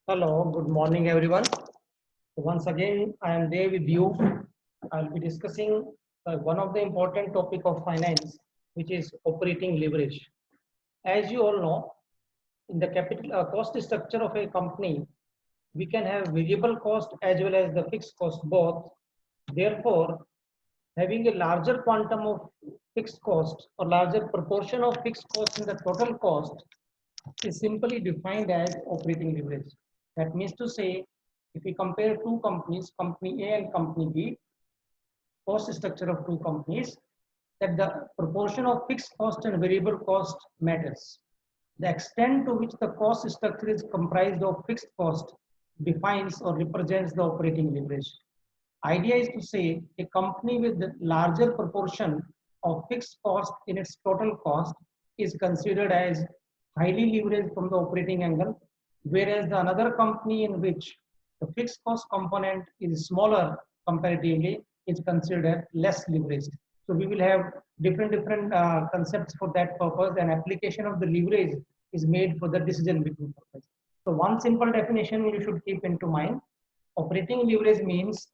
Hello, good morning, everyone. Once again, I am there with you. I'll be discussing one of the important topic of finance, which is operating leverage. As you all know, in the capital cost structure of a company, we can have variable cost as well as the fixed cost both. Therefore, having a larger quantum of fixed cost or larger proportion of fixed cost in the total cost is simply defined as operating leverage. That means to say, if we compare two companies, company A and company B, cost structure of two companies, that the proportion of fixed cost and variable cost matters. The extent to which the cost structure is comprised of fixed cost defines or represents the operating leverage. Idea is to say a company with the larger proportion of fixed cost in its total cost is considered as highly leveraged from the operating angle, whereas the another company in which the fixed cost component is smaller comparatively is considered less leveraged. So we will have different concepts for that purpose, and application of the leverage is made for the decision making purpose. So one simple definition you should keep into mind: operating leverage means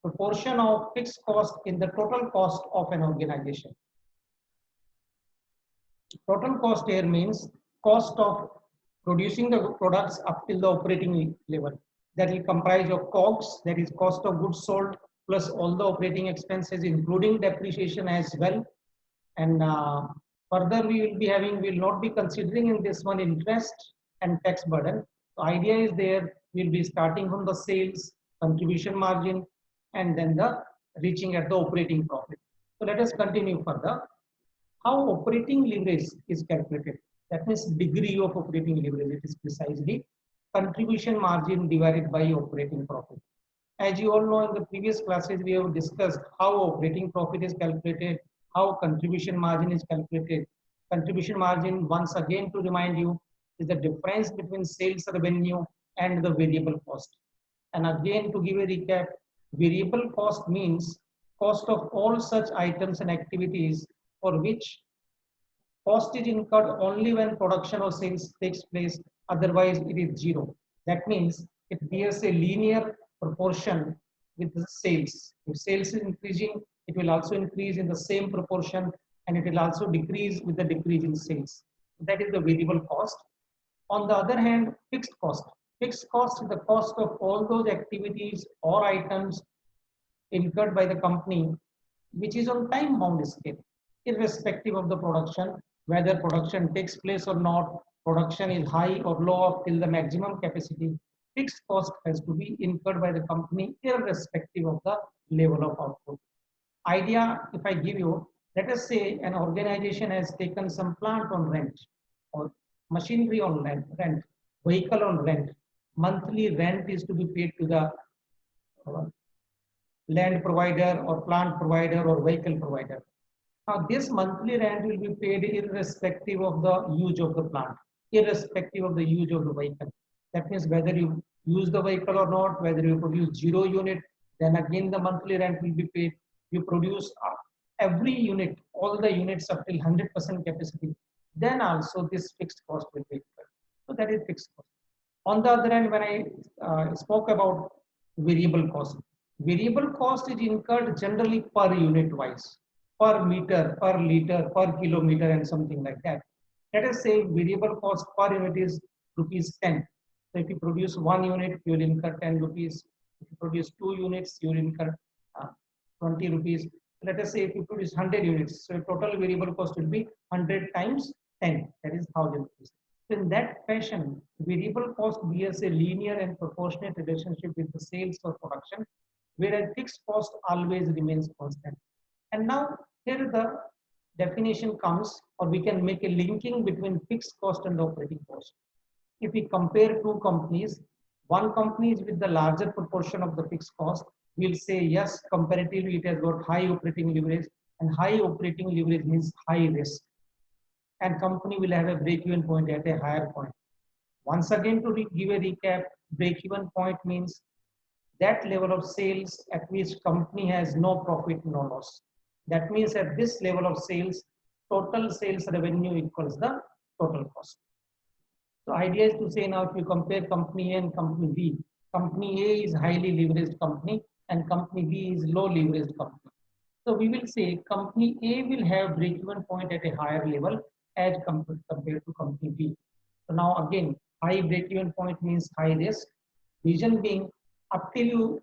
proportion of fixed cost in the total cost of an organization. Total cost here means cost of producing the products up till the operating level. That will comprise of COGS, that is cost of goods sold, plus all the operating expenses, including depreciation as well. And further, we will not be considering in this one interest and tax burden. The idea is there, we'll be starting from the sales, contribution margin, and then the reaching at the operating profit. So let us continue further. How operating leverage is calculated? That means degree of operating leverage. It is precisely contribution margin divided by operating profit. As you all know, in the previous classes, we have discussed how operating profit is calculated, how contribution margin is calculated. Contribution margin, once again to remind you, is the difference between sales revenue and the variable cost. And again, to give a recap, variable cost means cost of all such items and activities for which cost is incurred only when production or sales takes place, otherwise it is zero. That means it bears a linear proportion with the sales. If sales is increasing, it will also increase in the same proportion, and it will also decrease with the decrease in sales. That is the variable cost. On the other hand, fixed cost. Fixed cost is the cost of all those activities or items incurred by the company, which is on time bound scale, irrespective of the production, whether production takes place or not, production is high or low up till the maximum capacity. Fixed cost has to be incurred by the company irrespective of the level of output. Idea, if I give you, let us say an organization has taken some plant on rent or machinery on rent, vehicle on rent. Monthly rent is to be paid to the land provider or plant provider or vehicle provider. Now, this monthly rent will be paid irrespective of the use of the plant, irrespective of the use of the vehicle. That means whether you use the vehicle or not, whether you produce 0 unit, then again the monthly rent will be paid. You produce every unit, all the units up till 100% capacity, then also this fixed cost will be incurred. So that is fixed cost. On the other hand, when I spoke about variable cost is incurred generally per unit wise, per meter, per liter, per kilometer, and something like that. Let us say variable cost per unit is rupees 10. So if you produce 1 unit, you will incur 10 rupees. If you produce 2 units, you will incur 20 rupees. Let us say if you produce 100 units, so total variable cost will be 100 times 10. That is 1000 rupees. So in that fashion, variable cost bears a linear and proportionate relationship with the sales or production, whereas fixed cost always remains constant. And now here the definition comes, or we can make a linking between fixed cost and operating cost. If we compare two companies, one company is with the larger proportion of the fixed cost, we'll say yes, comparatively it has got high operating leverage, and high operating leverage means high risk. And company will have a break-even point at a higher point. Once again, to give a recap, break-even point means that level of sales at which company has no profit, no loss. That means at this level of sales, total sales revenue equals the total cost. So idea is to say now if you compare company A and company B, company A is highly leveraged company and company B is low leveraged company. So we will say company A will have break-even point at a higher level as compared to company B. So now again, high break-even point means high risk. Reason being, up till you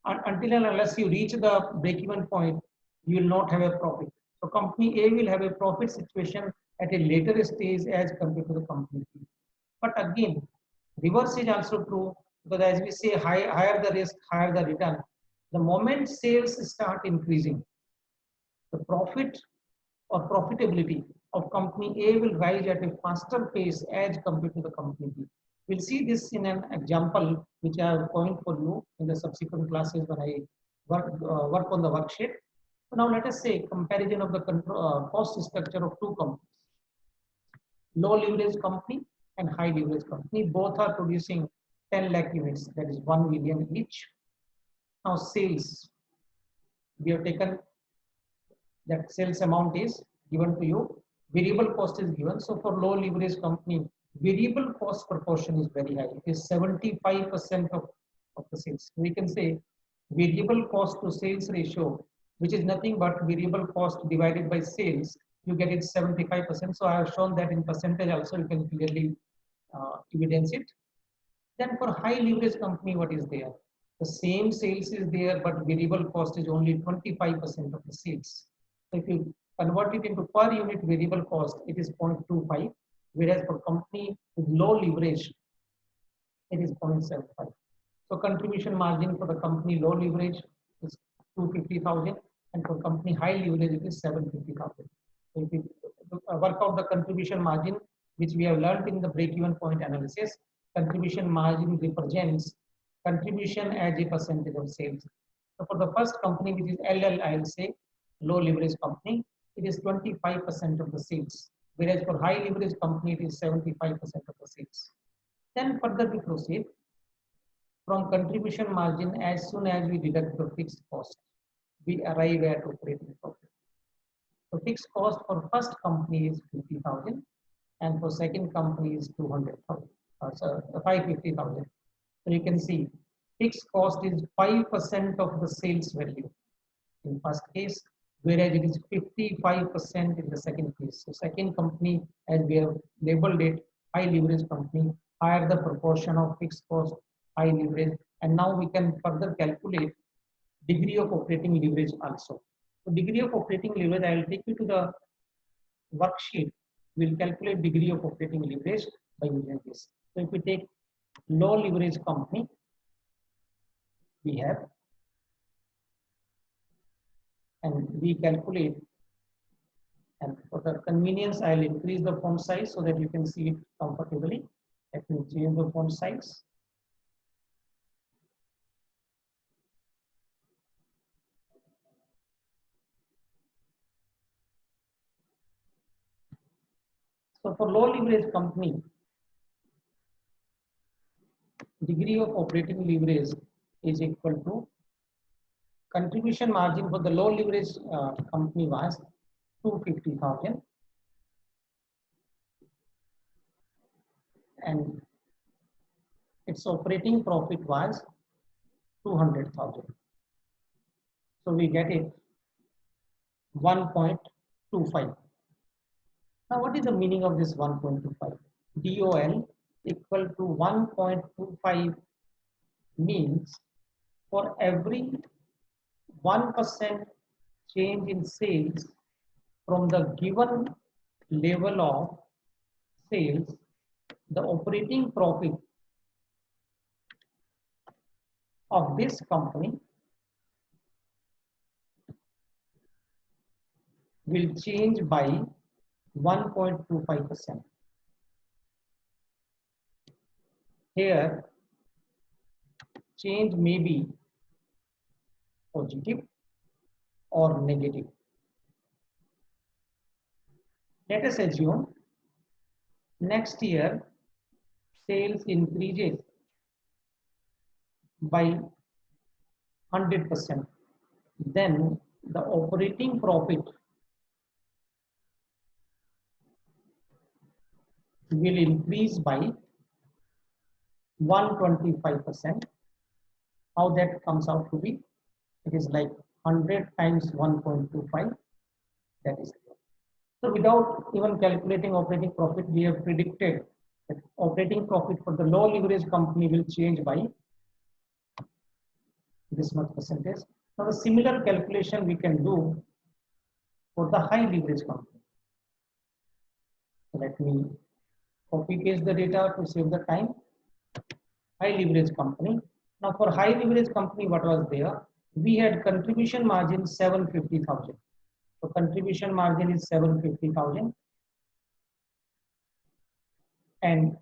until and unless you reach the break-even point, you will not have a profit. So company A will have a profit situation at a later stage as compared to the company B. But again, reverse is also true because as we say, higher the risk, higher the return. The moment sales start increasing, the profit or profitability of company A will rise at a faster pace as compared to the company B. We'll see this in an example which I have coined for you in the subsequent classes when I work on the worksheet. So now let us say comparison of the cost structure of two companies. Low leverage company and high leverage company. Both are producing 10 lakh units, that is 1 million each. Now sales, we have taken that sales amount is given to you, variable cost is given. So for low leverage company, variable cost proportion is very high. It is 75% of the sales. We can say variable cost to sales ratio, which is nothing but variable cost divided by sales, you get it 75%. So I have shown that in percentage also, you can clearly evidence it. Then for high leverage company, what is there? The same sales is there, but variable cost is only 25% of the sales. So if you convert it into per unit variable cost, it is 0.25, whereas for company with low leverage, it is 0.75. So contribution margin for the company low leverage is 250,000, and for company high leverage, it is 750,000. So if you work out the contribution margin, which we have learned in the break-even point analysis, contribution margin represents contribution as a percentage of sales. So for the first company, which is LL, I will say low leverage company, it is 25% of the sales, whereas for high leverage company, it is 75% of the sales. Then further we proceed from contribution margin. As soon as we deduct the fixed cost, we arrive at operating profit. So fixed cost for first company is 50,000, and for second company is 200,000. So 550,000. So you can see fixed cost is 5% of the sales value in first case, whereas it is 55% in the second case. So second company, as we have labeled it, high leverage company, higher the proportion of fixed cost, high leverage, and now we can further calculate degree of operating leverage also. So degree of operating leverage, I will take you to the worksheet. We'll calculate degree of operating leverage by using this. So if we take low leverage company, we have, and we calculate, and for the convenience, I'll increase the font size so that you can see it comfortably. Let me change the font size. So for low leverage company, degree of operating leverage is equal to contribution margin for the low leverage company was 250,000, and its operating profit was 200,000. So we get it 1.25. Now what is the meaning of this 1.25? DOL equal to 1.25 means for every 1% change in sales from the given level of sales, the operating profit of this company will change by 1.25%. Here, change may be positive or negative. Let us assume next year sales increases by 100%. Then the operating profit will increase by 125%. How that comes out to be? It is like 100 times 1.25. That is. So without even calculating operating profit, we have predicted that operating profit for the low leverage company will change by this much percentage. Now the similar calculation we can do for the high leverage company. So let me copy paste the data to save the time. High leverage company. Now for high leverage company, what was there? We had contribution margin 750,000. So contribution margin is 750,000 and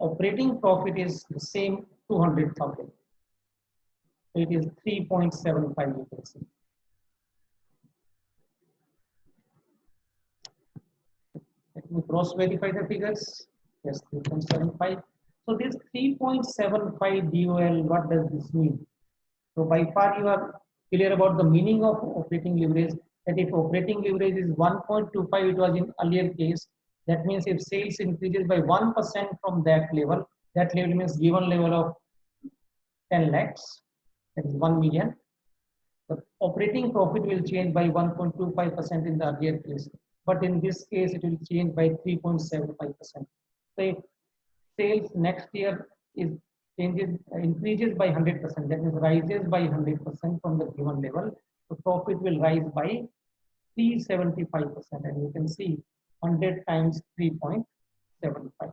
operating profit is the same 200,000. So it is 3.75 you can see. Let me cross verify the figures. Yes, 3.75. So this 3.75 DOL, what does this mean? So by far you are clear about the meaning of operating leverage, that if operating leverage is 1.25, it was in earlier case. That means if sales increases by 1% from that level means given level of 10 lakhs, that is 1 million. The operating profit will change by 1.25% in the earlier case. But in this case, it will change by 3.75%. So if sales next year increases by 100%, that means rises by 100% from the given level, the profit will rise by 375%, and you can see 100 times 3.75.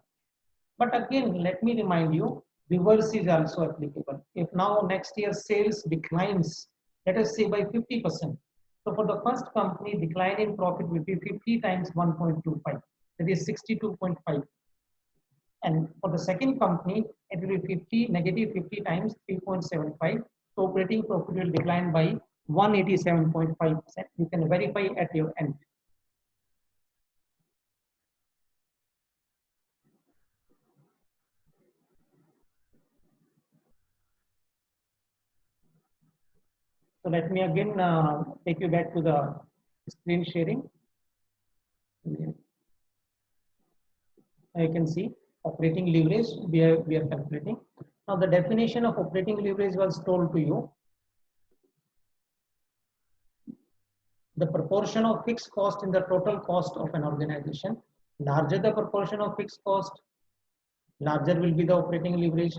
But again, let me remind you, reverse is also applicable. If now next year sales declines, let us say by 50%. So for the first company, decline in profit will be 50 times 1.25, that is 62.5. And for the second company, it will be negative 50 times 3.75. So operating profit will decline by 187.5%. You can verify at your end. So let me again take you back to the screen sharing. You can see operating leverage we are calculating. Now the definition of operating leverage was told to you. The proportion of fixed cost in the total cost of an organization. Larger the proportion of fixed cost, larger will be the operating leverage.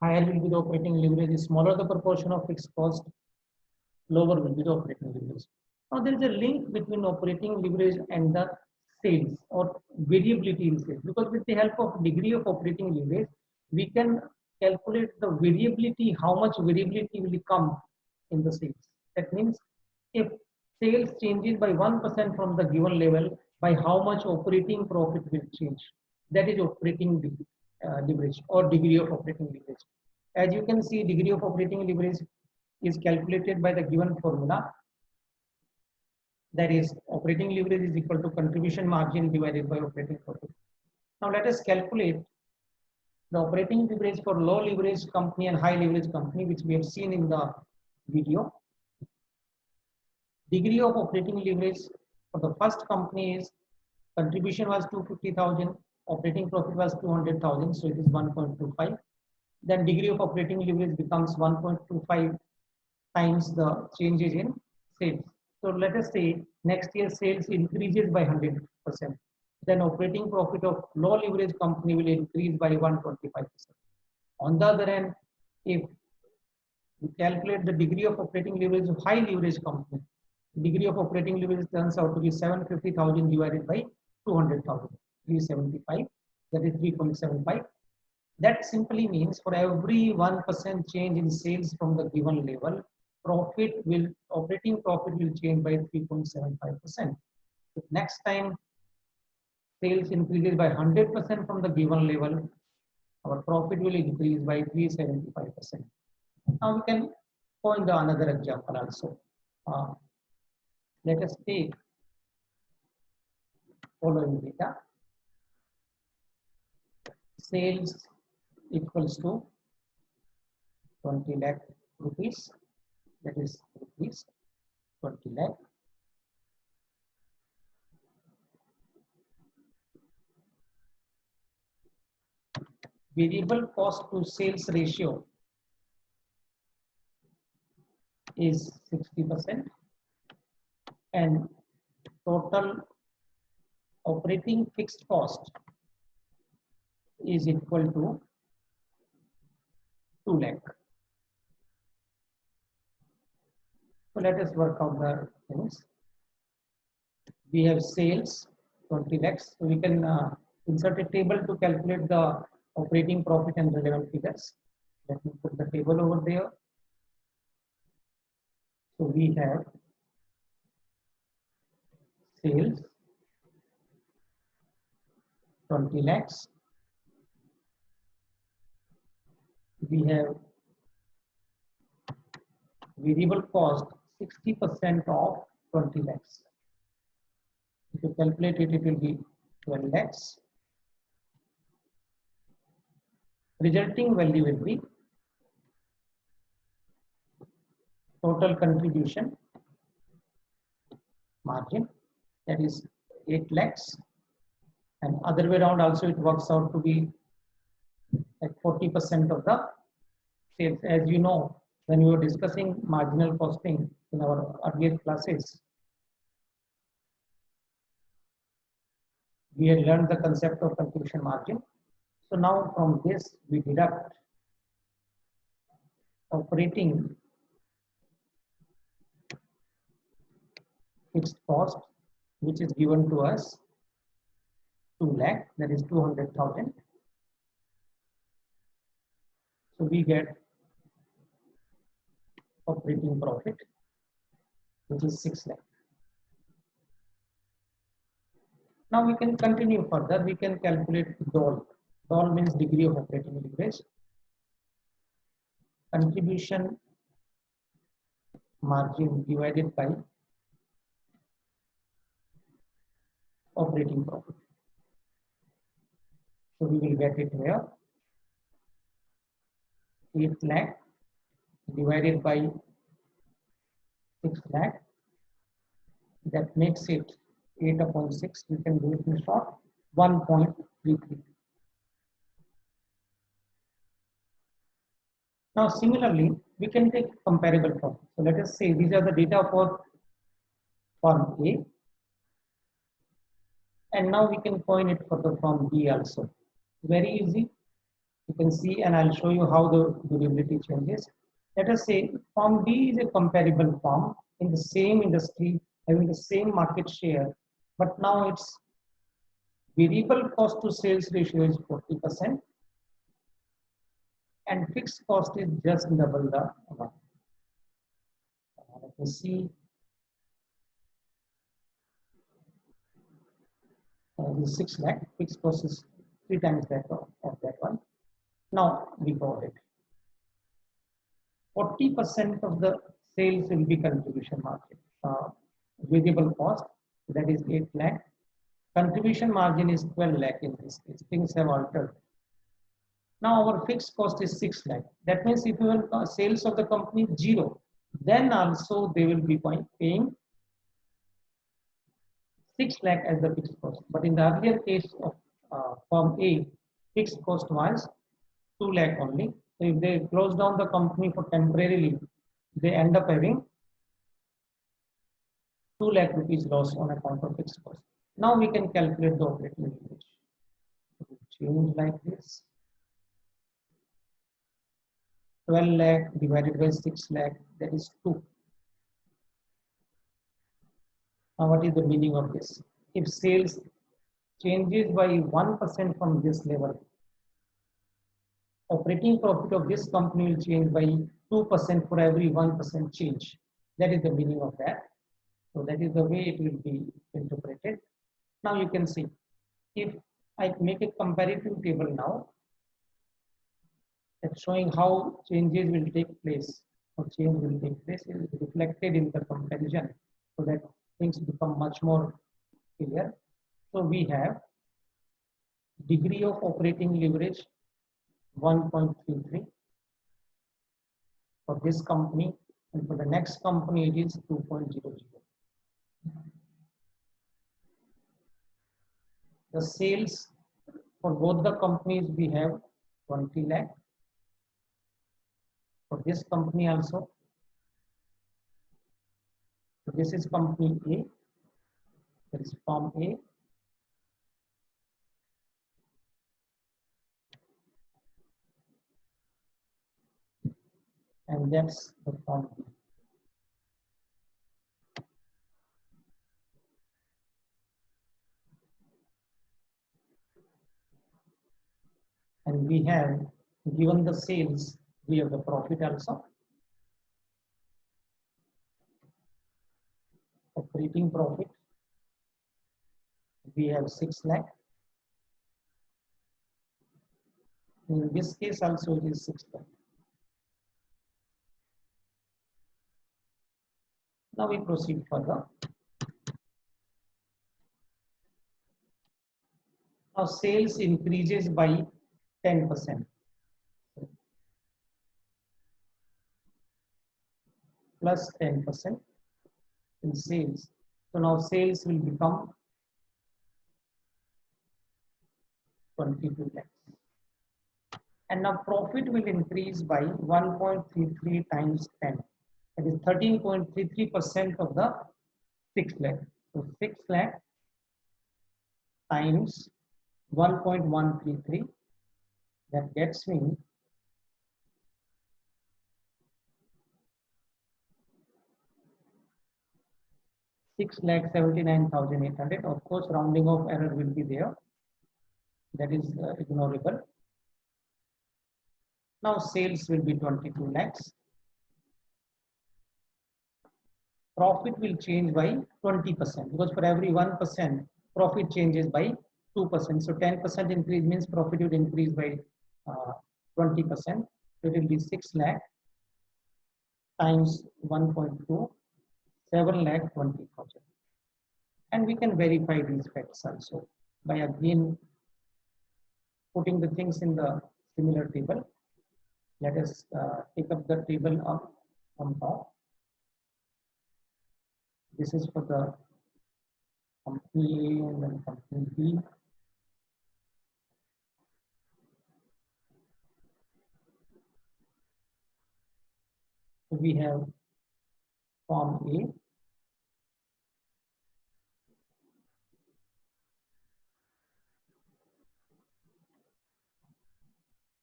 Higher will be the operating leverage. Smaller the proportion of fixed cost, lower will be the operating leverage. Now there is a link between operating leverage and the sales or variability in sales, because with the help of degree of operating leverage, we can calculate the variability, how much variability will come in the sales. That means if sales changes by 1% from the given level, by how much operating profit will change. That is operating leverage or degree of operating leverage. As you can see, degree of operating leverage is calculated by the given formula. That is operating leverage is equal to contribution margin divided by operating profit. Now let us calculate the operating leverage for low leverage company and high leverage company, which we have seen in the video. Degree of operating leverage for the first company is contribution was 250,000, operating profit was 200,000, so it is 1.25. Then degree of operating leverage becomes 1.25 times the changes in sales. So let us say next year sales increases by 100%. Then operating profit of low leverage company will increase by 125%. On the other hand, if we calculate the degree of operating leverage of high leverage company, degree of operating leverage turns out to be 750,000 divided by 200,000, 375, that is 3.75. That simply means for every 1% change in sales from the given level, operating profit will change by 3.75%. Next time sales increases by 100% from the given level, our profit will increase by 375%. Now we can go into another example also. Let us take following data. Sales equals to 20 lakh rupees, that is rupees 20 lakh. variable cost to sales ratio is 60% and total operating fixed cost is equal to 2 lakh. So let us work out the things. We have sales 20 lakhs. So we can insert a table to calculate the operating profit and relevant figures. Let me put the table over there. So we have sales 20 lakhs. We have variable cost 60% of 20 lakhs. If you calculate it, it will be 12 lakhs. Resulting value will be total contribution margin, that is 8 lakhs, and other way around also it works out to be like 40% of the sales. As you know, when we were discussing marginal costing in our earlier classes, we had learned the concept of contribution margin. So now from this we deduct operating fixed cost, which is given to us 2 lakh, that is 200,000. So we get operating profit, which is 6 lakh. Now we can continue further. We can calculate DOL. DOL means degree of operating leverage. Contribution margin divided by operating profit. So we will get it here. 8 lakh divided by 6 lakh. That makes it 8 upon 6. We can do it in short. 1.33. Now similarly, we can take comparable firm. So let us say these are the data for firm A. And now we can coin it for the firm B also. Very easy. You can see, and I'll show you how the durability changes. Let us say firm B is a comparable firm in the same industry, having the same market share, but now its variable cost to sales ratio is 40%, and fixed cost is just double the amount. Let me see. This 6 lakh, fixed cost is 3 times that of that one. Now we got it. 40% of the sales will be contribution margin. Variable cost, that is 8 lakh. Contribution margin is 12 lakh in this case. Things have altered. Now our fixed cost is 6 lakh. That means if your sales of the company is 0, then also they will be paying 6 lakh as the fixed cost. But in the earlier case of firm A, fixed cost was 2 lakh only. So if they close down the company for temporarily, they end up having 2 lakh rupees loss on account of fixed cost. Now we can calculate the operating leverage. Change like this. 12 lakh divided by 6 lakh, that is 2. Now what is the meaning of this? If sales changes by 1% from this level, operating profit of this company will change by 2% for every 1% change. That is the meaning of that. So that is the way it will be interpreted. Now you can see, if I make a comparative table now, that's showing how changes will take place, or change will take place, is reflected in the comparison, so that things become much more clear. So we have degree of operating leverage 1.33 for this company, and for the next company it is 2.00. The sales for both the companies we have 20 lakh. For this company also, so this is company A, that is form A. And that's the form B. And we have given the sales, we have the profit also. Operating profit, we have 6 lakh. In this case also it is 6 lakh. Now we proceed further. Now sales increases by 10%. Plus 10% in sales. So now sales will become 22 lakhs. And now profit will increase by 1.33 times 10. That is 13.33% of the 6 lakh. So 6 lakh times 1.133, that gets me 6,79,800. Of course, rounding off error will be there. That is ignorable. Now sales will be 22 lakhs. Profit will change by 20% because for every 1%, profit changes by 2%. So 10% increase means profit would increase by 20%. It will be 6 lakh times 1.2, 7 lakh 20,000. And we can verify these facts also by again putting the things in the similar table. Let us take up the table up on top. This is for the company A and then company B. So we have form A.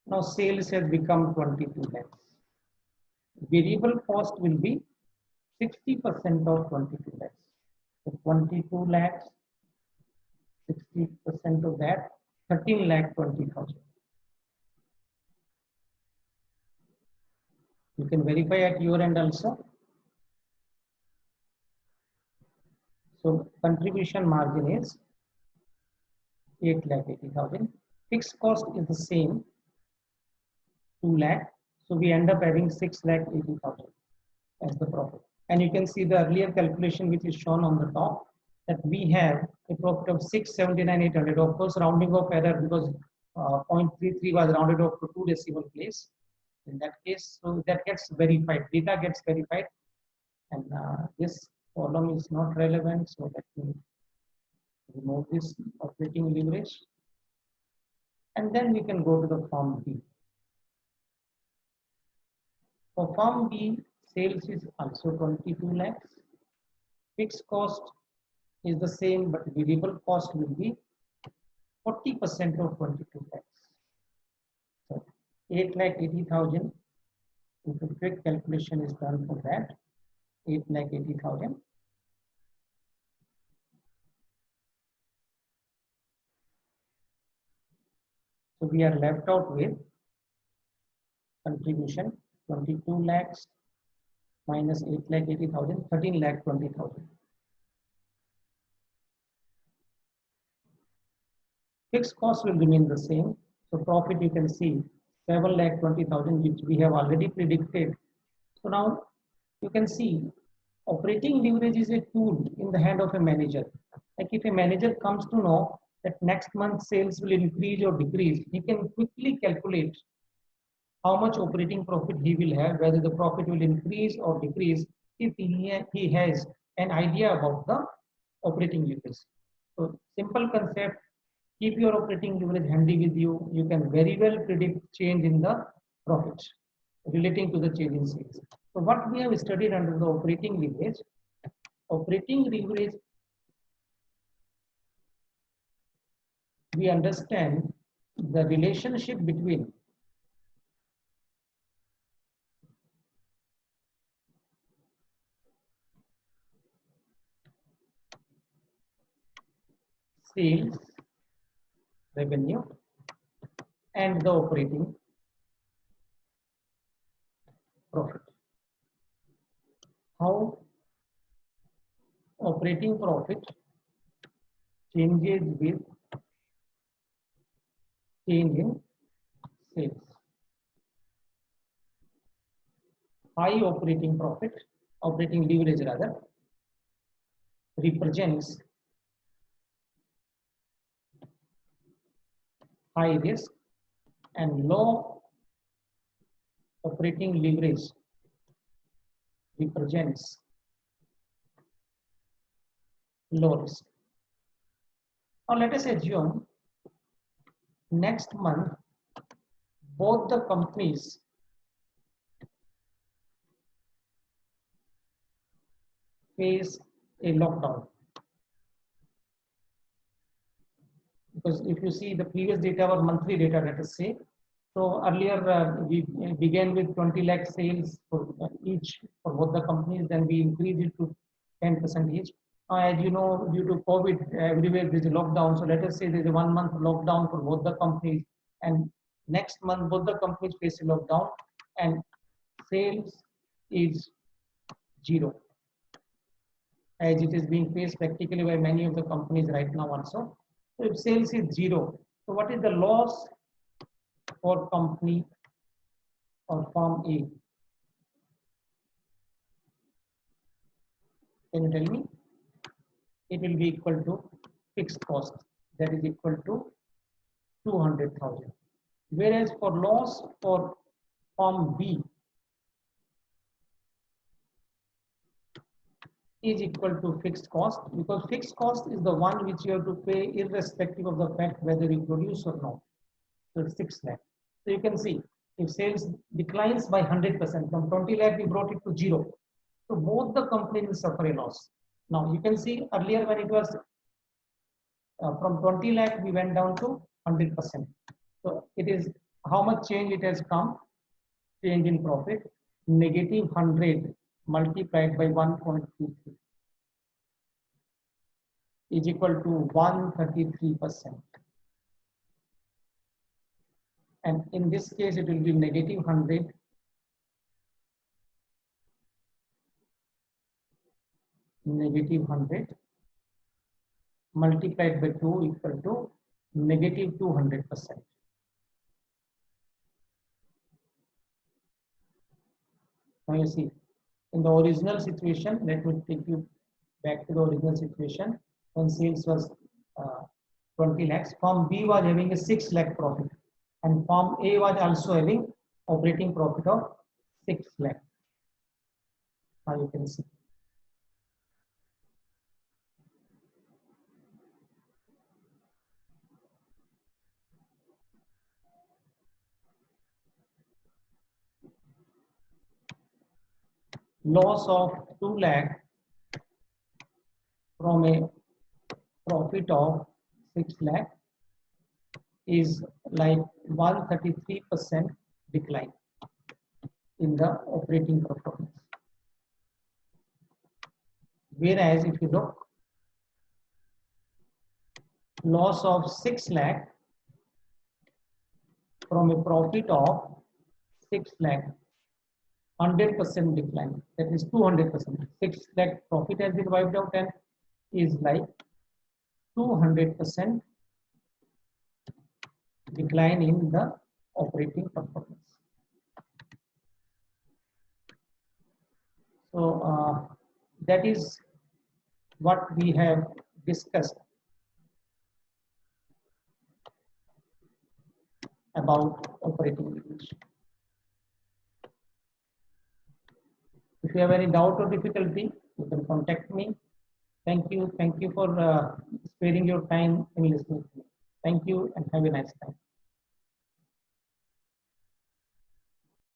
Now sales has become 22 lakhs. Variable cost will be 60% of 22 lakhs. So 22 lakhs, 60% of that, 13 lakh 20,000. You can verify at your end also. So contribution margin is 8,80,000. Fixed cost is the same, 2 lakh. So we end up having 6,80,000 as the profit. And you can see the earlier calculation which is shown on the top, that we have a profit of 679,800. Of course, rounding off error because 0.33 was rounded off to 2 decimal place. In that case, so that gets verified. Data gets verified, and this column is not relevant. So let me remove this operating leverage, and then we can go to the form B. For form B, sales is also 22 lakhs. Fixed cost is the same, but variable cost will be 40% of 22 lakhs. So 8,80,000. If a quick calculation is done for that, 8,80,000. So we are left out with contribution 22 lakhs minus 8,80,000, 13 lakh 20,000. Fixed cost will remain the same. So profit you can see 7,20,000, which we have already predicted. So now you can see operating leverage is a tool in the hand of a manager. Like if a manager comes to know that next month sales will increase or decrease, he can quickly calculate how much operating profit he will have, whether the profit will increase or decrease if he has an idea about the operating leverage. So simple concept, Keep your operating leverage handy with you. You can very well predict change in the profit relating to the change in sales. So what we have studied under the operating leverage, we understand the relationship between sales revenue and the operating profit. How operating profit changes with change in sales. High operating profit, operating leverage rather, represents high risk, and low operating leverage represents low risk. Now let us assume next month both the companies face a lockdown. Because if you see the previous data or monthly data, let us say, so earlier we began with 20 lakh sales for each for both the companies, then we increased it to 10% each. As you know, due to COVID, everywhere there is a lockdown. So let us say there is a 1 month lockdown for both the companies, and next month both the companies face a lockdown, and sales is zero, as it is being faced practically by many of the companies right now also. So if sales is zero, so what is the loss for company or firm A? Can you tell me? It will be equal to fixed cost, that is equal to 200,000. Whereas for loss for firm B is equal to fixed cost, because fixed cost is the one which you have to pay irrespective of the fact whether you produce or not. So it's 6 lakh. So you can see if sales declines by 100%, from 20 lakh we brought it to zero. So both the companies will suffer a loss. Now you can see earlier when it was from 20 lakh we went down to 100%. So it is how much change it has come, change in profit, negative 100 multiplied by 1.33 is equal to 133%. And in this case, it will be negative 100 multiplied by 2 equal to negative 200%. Now you see, in the original situation, let me take you back to the original situation when sales was 20 lakhs. Firm B was having a 6 lakh profit, and firm A was also having operating profit of 6 lakh. Now you can see. Loss of 2 lakh from a profit of 6 lakh is like 133% decline in the operating performance. Whereas if you look, loss of 6 lakh from a profit of 6 lakh, 100% decline, that is 200%. 6 lakh profit has been wiped out and is like 200% decline in the operating performance. So that is what we have discussed about operating leverage. If you have any doubt or difficulty, you can contact me. Thank you for sparing your time in listening to me. Thank you and have a nice time.